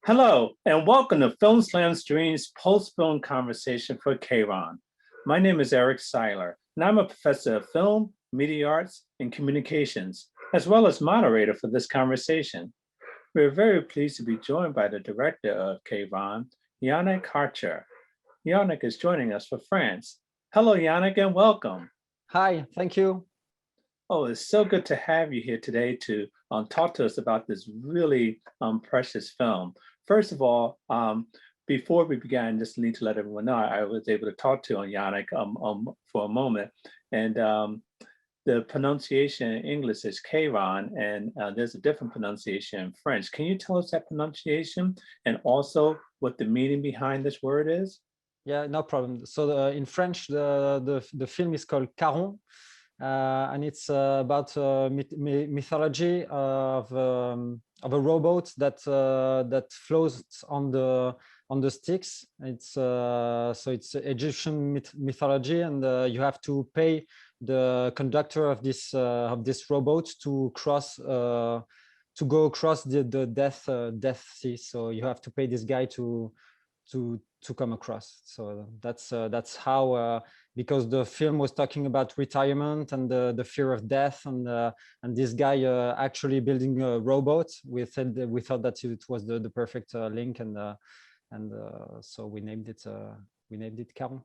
Hello, and welcome to Film Slam Stream's post-film conversation for Charon. My name is Eric Siler, and I'm a professor of film, media arts, and communications, as well as moderator for this conversation. We're very pleased to be joined by the director of Charon, Yannick Karcher. Yannick is joining us from France. Hello, Yannick, and welcome. Hi, thank you. Oh, it's so good to have you here today to talk to us about this really precious film. First of all, before we began, just need to let everyone know I was able to talk to Yannick for a moment, and the pronunciation in English is Charon, and there's a different pronunciation in French. Can you tell us that pronunciation and also what the meaning behind this word is? Yeah, no problem. So in French, the film is called Charon, and it's about mythology of a robot that floats on the sticks. It's so it's Egyptian mythology, and you have to pay the conductor of this robot to go across the death sea. So you have to pay this guy to come across. So that's how because the film was talking about retirement and the fear of death, and this guy actually building a robot. We thought that it was the perfect link, and so we named it Charon.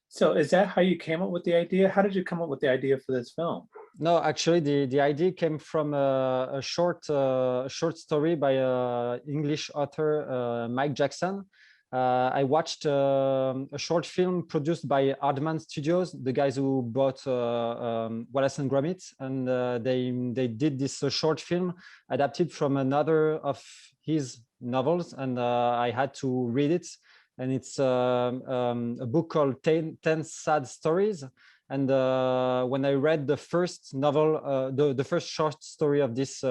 So is that how you came up with the idea? How did you come up with the idea for this film? No, actually, the idea came from a short story by an English author, Mike Jackson. I watched a short film produced by Aardman Studios, the guys who bought Wallace and Gromit, and they did this short film adapted from another of his novels, and I had to read it. And it's a book called 10 Sad Stories. And when I read the first novel, the first short story of this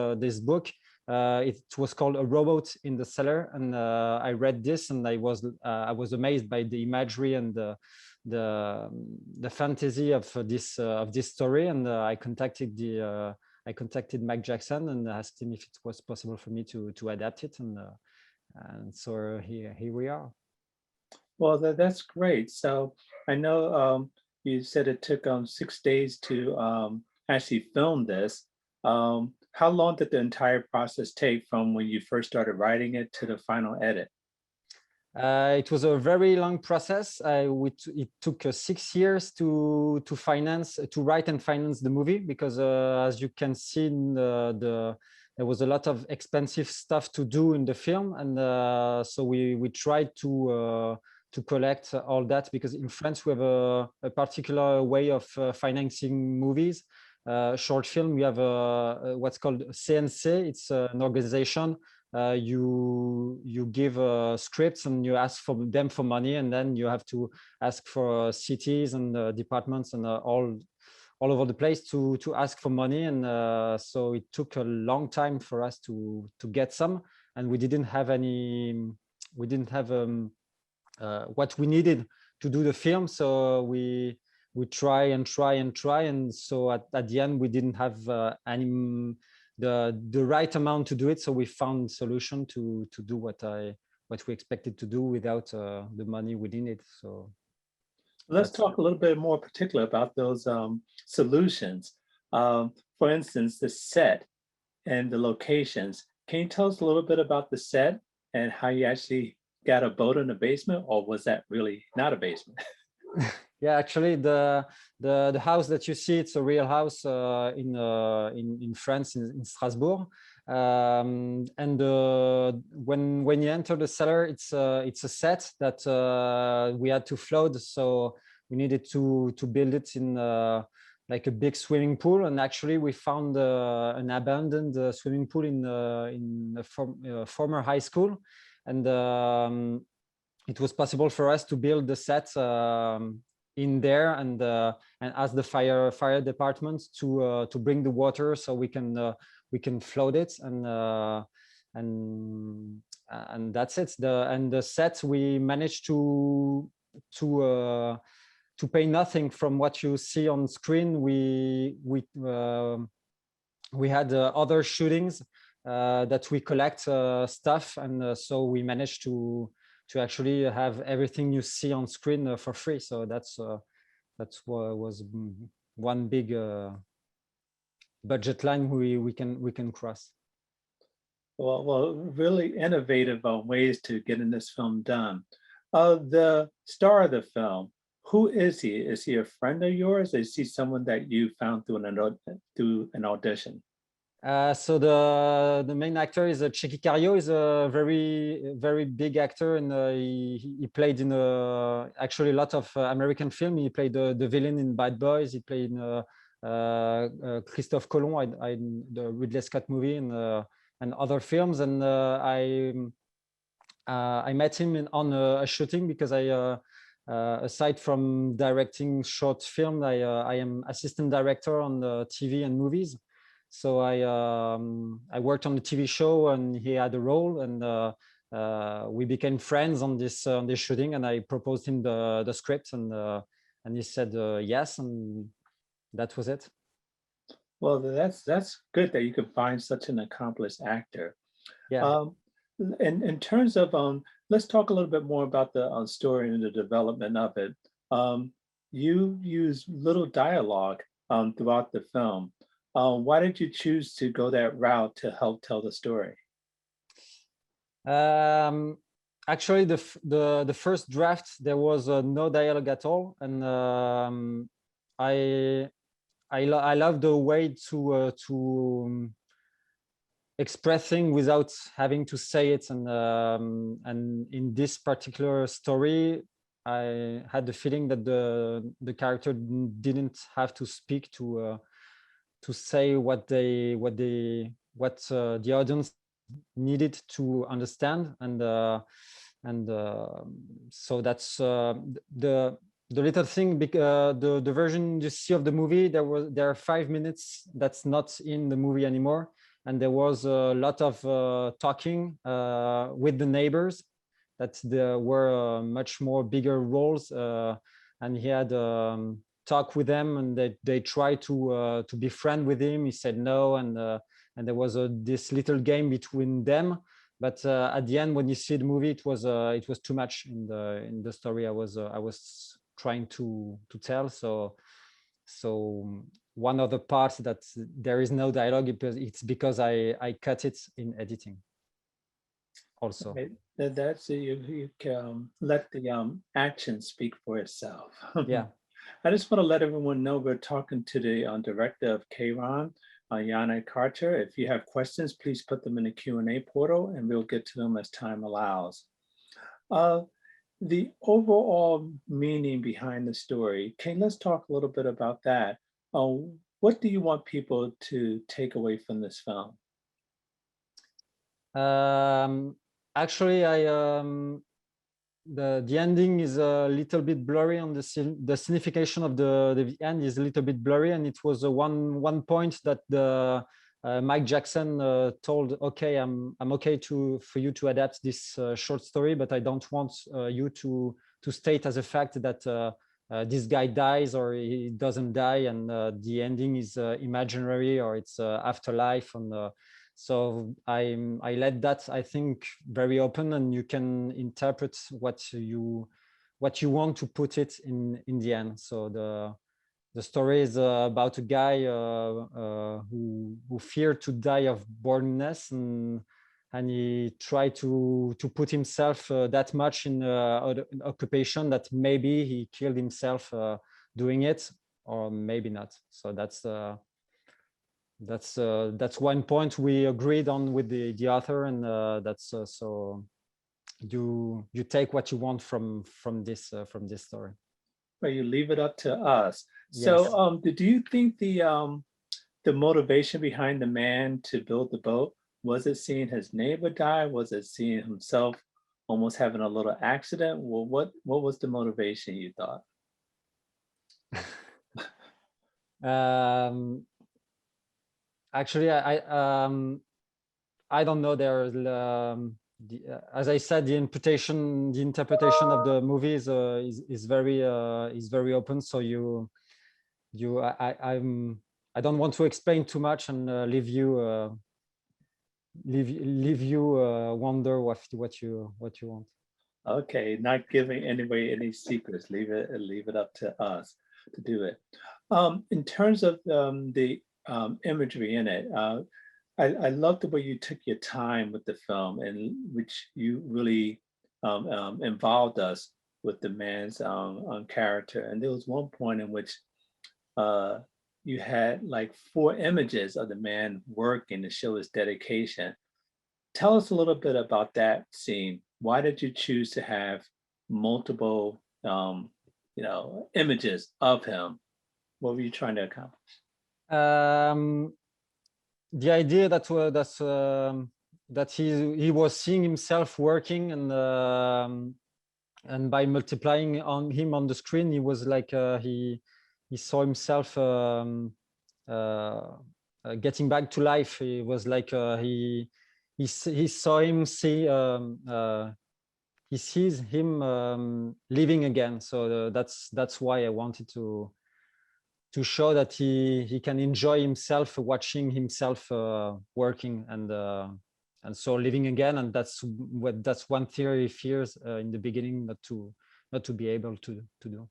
book, it was called A Robot in the Cellar, and I read this, and I was amazed by the imagery and the fantasy of this story, and I contacted Mike Jackson and asked him if it was possible for me to adapt it, and so here we are. Well, that's great. So I know you said it took 6 days to actually film this. How long did the entire process take from when you first started writing it to the final edit? It was a very long process. It took 6 years to write and finance the movie, because as you can see, there was a lot of expensive stuff to do in the film, and so we tried to collect all that, because in France we have a particular way of financing movies. Short film, we have what's called CNC. It's an organization. You give scripts and you ask for them for money, and then you have to ask for cities and departments and all over the place to ask for money, and so it took a long time for us to get some, and we didn't have what we needed to do the film, so we try, and so at the end we didn't have the right amount to do it, so we found a solution to do what we expected to do without the money within it. So let's talk a little bit more particular about those solutions. For instance, the set and the locations. Can you tell us a little bit about the set and how you actually got a boat in the basement, or was that really not a basement? Yeah, actually, the house that you see, it's a real house in France, in Strasbourg. And when you enter the cellar, it's a set that we had to float. So we needed to build it in like a big swimming pool. And actually, we found an abandoned swimming pool in a former high school, and it was possible for us to build the set in there, and ask the fire department to bring the water so we can float it, and that's it. The set, we managed to pay nothing from what you see on screen. We had other shootings that we collect stuff, and so we managed to actually have everything you see on screen for free. So that's what was one big budget line we can cross. Well, really innovative ways to getting this film done. The star of the film, who is he? Is he a friend of yours? Is he someone that you found through an audition? So the main actor is Checky Cario. Is a very big actor, and he played in actually a lot of American film. He played the villain in Bad Boys. He played in Christophe Colomb, the Ridley Scott movie, and other films. And I met him on a shooting because aside from directing short film, I am assistant director on the TV and movies. So I worked on the TV show, and he had a role, and we became friends on this shooting. And I proposed him the script, and he said yes, and that was it. Well, that's good that you could find such an accomplished actor. Yeah. In terms of let's talk a little bit more about the story and the development of it. You use little dialogue throughout the film. Why did you choose to go that route to help tell the story? Actually, the first draft, there was no dialogue at all, and I love the way to expressing without having to say it, and in this particular story, I had the feeling that the character didn't have to speak to say what the audience needed to understand, and so that's the little thing. The version you see of the movie, there are 5 minutes that's not in the movie anymore, and there was a lot of talking with the neighbors that there were much more bigger roles, and he had talk with them, and they tried to befriend with him. He said no, and there was this little game between them. But at the end, when you see the movie, it was too much in the story I was trying to tell. So one of the parts that there is no dialogue, it's because I cut it in editing. Also, right. That's you can let the action speak for itself. Yeah. I just want to let everyone know we're talking to the director of Charon, Yannick Karcher. If you have questions, please put them in the Q&A portal, and we'll get to them as time allows. The overall meaning behind the story, let's talk a little bit about that. What do you want people to take away from this film? Actually, the ending is a little bit blurry on the signification of the end is a little bit blurry, and it was one point that the Mike Jackson told, okay, I'm okay for you to adapt this short story, but I don't want you to state as a fact that this guy dies or he doesn't die, and the ending is imaginary, or it's afterlife. And so I let that, I think, very open, and you can interpret what you want to put it in the end. So the story is about a guy who feared to die of boredness, and he tried to put himself that much in an occupation that maybe he killed himself doing it, or maybe not. So that's one point we agreed on with the author, and that's so you take what you want from this story. Well, you leave it up to us. Yes. So do you think the motivation behind the man to build the boat, was it seeing his neighbor die? Was it seeing himself almost having a little accident? Well, what was the motivation, you thought? Actually, I don't know. There, as I said, the interpretation of the movie is very open. So I don't want to explain too much and leave you leave you wonder what you want. Okay, not giving anybody any secrets. Leave it up to us to do it. In terms of the imagery in it, I love the way you took your time with the film, and which you really involved us with the man's character. And there was one point in which uh, you had like 4 images of the man working to show his dedication. Tell us a little bit about that scene. Why did you choose to have multiple, images of him? What were you trying to accomplish? The idea that he was seeing himself working, and by multiplying on him on the screen, he was like he saw himself getting back to life. He was like he saw him see he sees him living again. So that's why I wanted to show that he can enjoy himself watching himself working and so living again. And that's one theory he fears in the beginning, not to be able to do.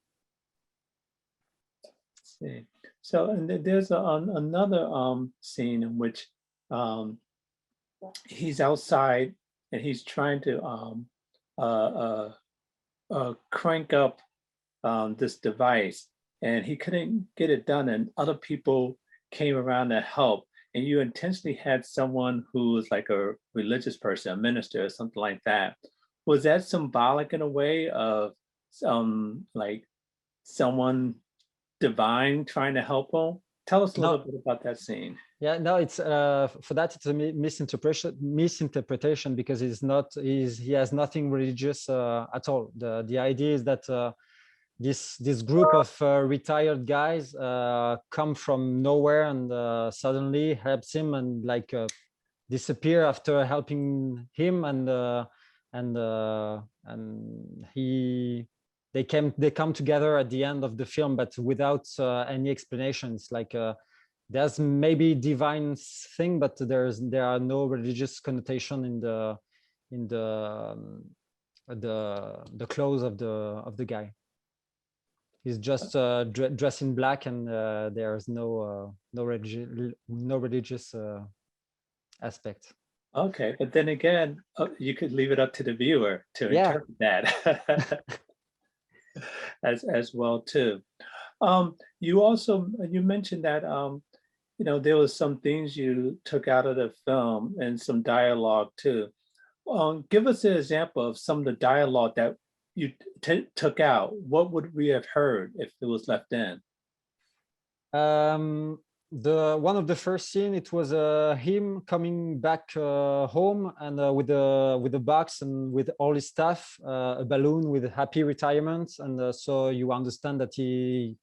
See. So, and there's another scene in which he's outside and he's trying to crank up this device, and he couldn't get it done, and other people came around to help. And you intentionally had someone who was like a religious person, a minister or something like that. Was that symbolic in a way of like someone divine trying to help him? Tell us a little bit about that scene. Yeah, no, it's for that it's a misinterpretation because he has nothing religious at all. The idea is that this group of retired guys come from nowhere and suddenly helps him and like disappear after helping him, and they come together at the end of the film, but without any explanations. Like there's maybe divine thing, but there are no religious connotation in the clothes of the guy. He's just dressed in black, and there's no religious aspect. Okay, but then again, you could leave it up to the viewer to interpret that as well too. You mentioned that there was some things you took out of the film and some dialogue too. Give us an example of some of the dialogue that you took out. What would we have heard if it was left in? The one of the first scene, it was him coming back home, and with the box and with all his stuff, a balloon with happy retirement, and so you understand that he's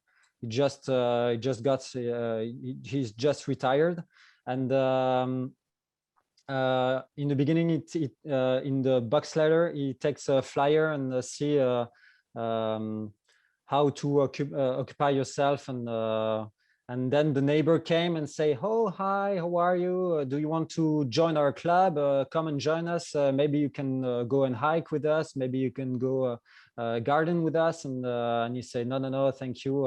just retired. And in the beginning, in the box letter, he takes a flyer and see how to occupy yourself, and then the neighbor came and say, "Oh, hi, how are you? Do you want to join our club? Come and join us. Maybe you can go and hike with us. Maybe you can go garden with us." And you say, no, thank you.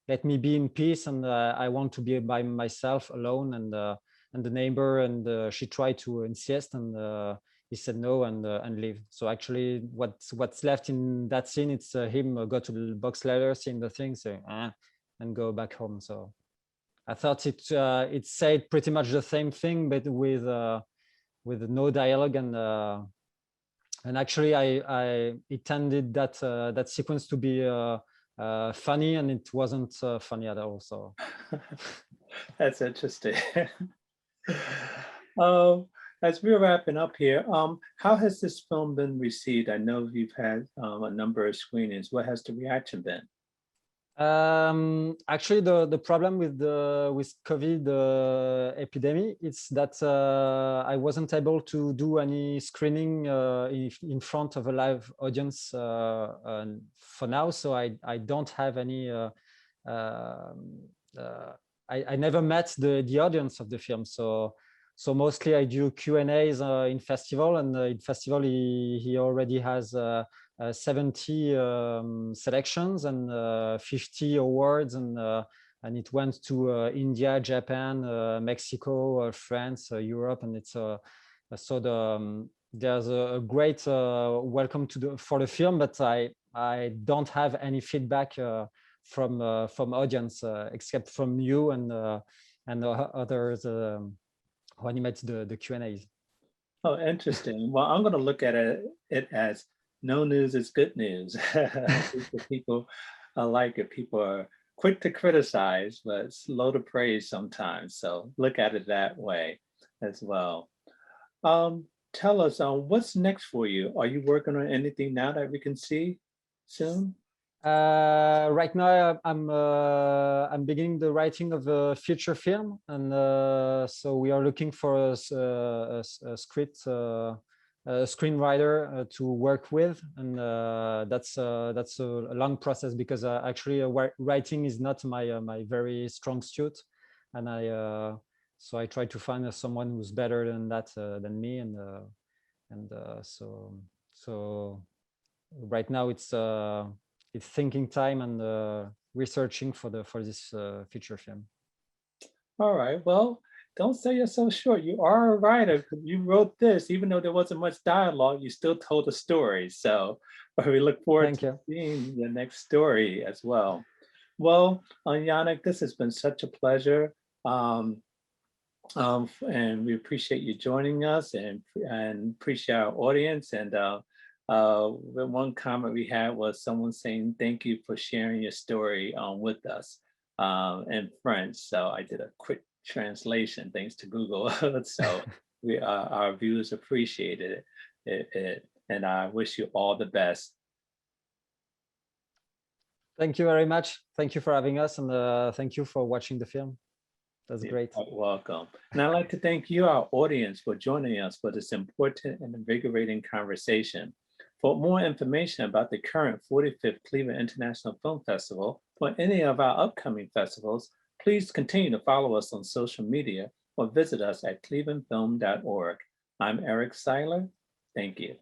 Let me be in peace, and I want to be by myself alone. And the neighbor, and she tried to insist, and he said no, and leave. So actually, what's left in that scene, it's him go to the box letter, seeing the thing, saying and go back home. So I thought it said pretty much the same thing, but with no dialogue, and actually I intended that sequence to be funny, and it wasn't funny at all. So that's interesting. As we're wrapping up here, how has this film been received? I know you've had a number of screenings. What has the reaction been? Actually, the problem with COVID epidemic is that I wasn't able to do any screening in front of a live audience for now. So I don't have any. I never met the audience of the film, so So mostly I do Q&As in festival, and in festival he already has 70 selections and 50 awards, and it went to India, Japan, Mexico, France, Europe, and it's so there's a great welcome for the film, but I don't have any feedback from audience except from you and others who animate the Q&As. Oh, interesting. Well, I'm going to look at it as no news is good news. I think that people like it. People are quick to criticize, but slow to praise sometimes. So look at it that way as well. Tell us, what's next for you? Are you working on anything now that we can see soon? Right now, I'm beginning the writing of a feature film, and so we are looking for a script, a screenwriter to work with, and that's a long process because actually writing is not my very strong suit, and so I try to find someone who's better than that than me, and so right now it's thinking time and researching for this feature film. All right. Well, don't sell yourself short. You are a writer. You wrote this, even though there wasn't much dialogue, you still told a story. So we look forward to seeing the next story as well. Well, Yannick, this has been such a pleasure. And we appreciate you joining us and appreciate our audience. And one comment we had was someone saying, thank you for sharing your story with us in French. So I did a quick translation thanks to Google. So our viewers appreciated it. And I wish you all the best. Thank you very much. Thank you for having us, and thank you for watching the film. That's great. You're welcome. And I'd like to thank you, our audience, for joining us for this important and invigorating conversation. For more information about the current 45th Cleveland International Film Festival or any of our upcoming festivals, please continue to follow us on social media or visit us at clevelandfilm.org. I'm Eric Siler. Thank you.